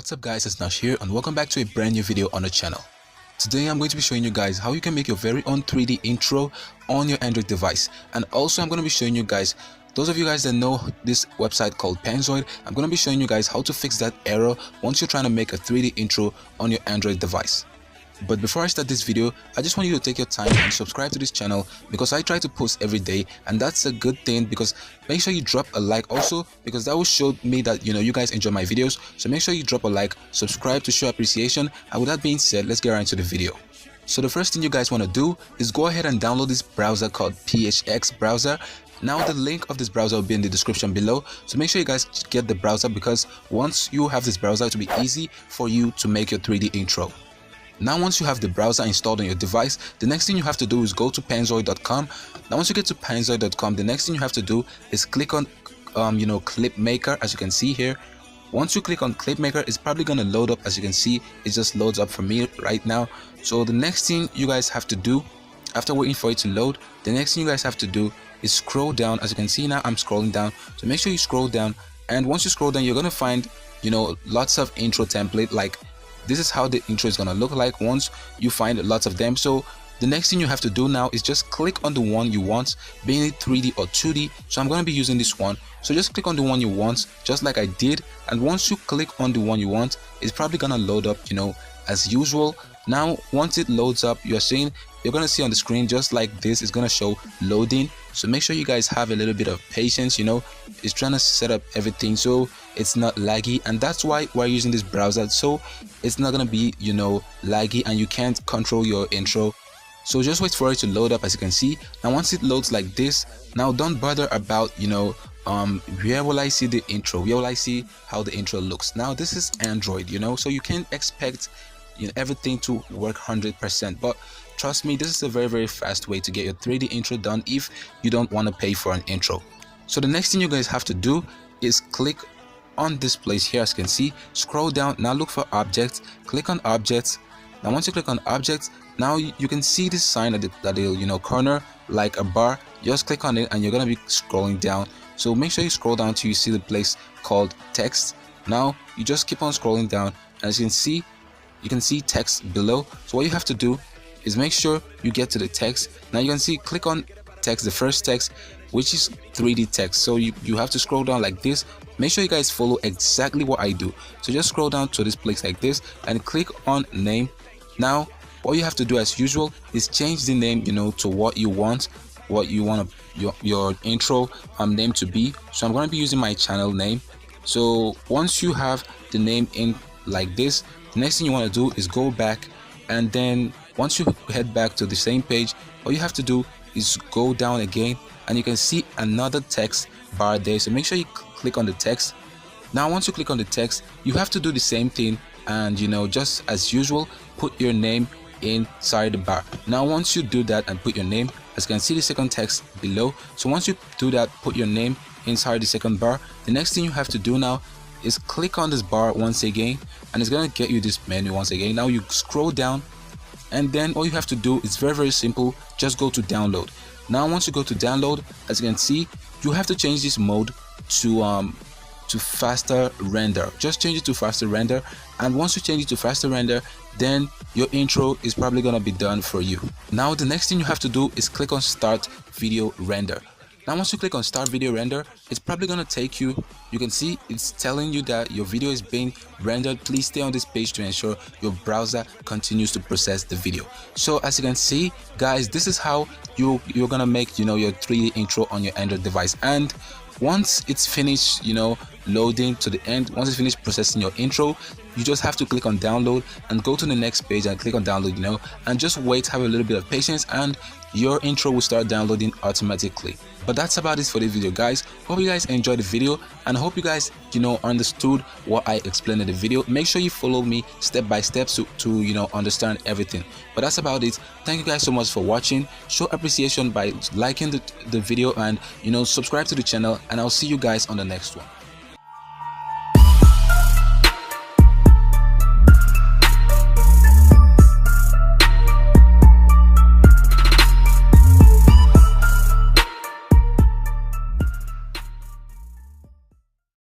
What's up guys, it's Nash here and welcome back to a brand new video on the channel. Today I'm going to be showing you guys how you can make your very own 3D intro on your Android device, and also I'm going to be showing you guys, those of you guys that know this website called Panzoid, I'm going to be showing you guys how to fix that error once you're trying to make a 3D intro on your Android device. But before I start this video, I just want you to take your time and subscribe to this channel because I try to post every day, and that's a good thing because make sure you drop a like also, because that will show me that you guys enjoy my videos. So make sure you drop a like, subscribe to show appreciation, and with that being said, let's get right into the video. So the first thing you guys want to do is go ahead and download this browser called PHX browser. Now the link of this browser will be in the description below, so make sure you guys get the browser because once you have this browser, it will be easy for you to make your 3D intro. Now once you have the browser installed on your device, the next thing you have to do is go to panzoid.com. Now once you get to panzoid.com, the next thing you have to do is click on Clip Maker, as you can see here. Once you click on Clip Maker, it's probably going to load up. As you can see, it just loads up for me right now. So the next thing you guys have to do, after waiting for it to load, the next thing you guys have to do is scroll down. As you can see now, I'm scrolling down, so make sure you scroll down, and once you scroll down, you're going to find lots of intro template. Like, this is how the intro is gonna look like once you find lots of them. So the next thing you have to do now is just click on the one you want, being it 3D or 2D. So I'm gonna be using this one, so just click on the one you want just like I did, and once you click on the one you want, it's probably gonna load up as usual. Now once it loads up, you're gonna see on the screen just like this, it's gonna show loading. So make sure you guys have a little bit of patience. It's trying to set up everything so it's not laggy, and that's why we're using this browser, so it's not gonna be laggy and you can't control your intro. So just wait for it to load up. As you can see now, once it loads like this, now don't bother about where will I see the intro, where will I see how the intro looks. Now this is Android, so you can't expect everything to work 100%, but trust me, this is a very fast way to get your 3D intro done if you don't want to pay for an intro. So the next thing you guys have to do is click on this place here. As you can see, scroll down, now look for objects, click on objects. Now once you click on objects, now you can see this sign at the corner like a bar. Just click on it and you're gonna be scrolling down. So make sure you scroll down till you see the place called text. Now you just keep on scrolling down, and as you can see text below. So what you have to do is make sure you get to the text. Now you can see, click on text, the first text, which is 3D text. So you have to scroll down like this. Make sure you guys follow exactly what I do. So just scroll down to this place like this and click on name. Now what you have to do as usual is change the name to what you want your intro name to be. So I'm going to be using my channel name. So once you have the name in like this, the next thing you want to do is go back, and then once you head back to the same page, all you have to do is go down again, and you can see another text bar there. So make sure you click on the text. Now once you click on the text, you have to do the same thing, and just as usual, put your name inside the bar. Now once you do that and put your name, as you can see the second text below, so once you do that, put your name inside the second bar, the next thing you have to do now is click on this bar once again, and it's gonna get you this menu once again. Now you scroll down, and then all you have to do is very simple, just go to download. Now once you go to download, as you can see, you have to change this mode to faster render. Just change it to faster render, and once you change it to faster render, then your intro is probably gonna be done for you. Now the next thing you have to do is click on start video render. Now once you click on start video render, it's probably gonna take you can see it's telling you that your video is being rendered. Please stay on this page to ensure your browser continues to process the video. So as you can see guys, this is how you're gonna make your 3D intro on your Android device. And once it's finished loading to the end, once it's finished processing your intro, you just have to click on download and go to the next page and click on download, and just wait, have a little bit of patience, and your intro will start downloading automatically. But that's about it for this video guys. Hope you guys enjoyed the video, and hope you guys understood what I explained in the video. Make sure you follow me step by step to understand everything. But that's about it. Thank you guys so much for watching. Show appreciation by liking the video, and subscribe to the channel, and I'll see you guys on the next one.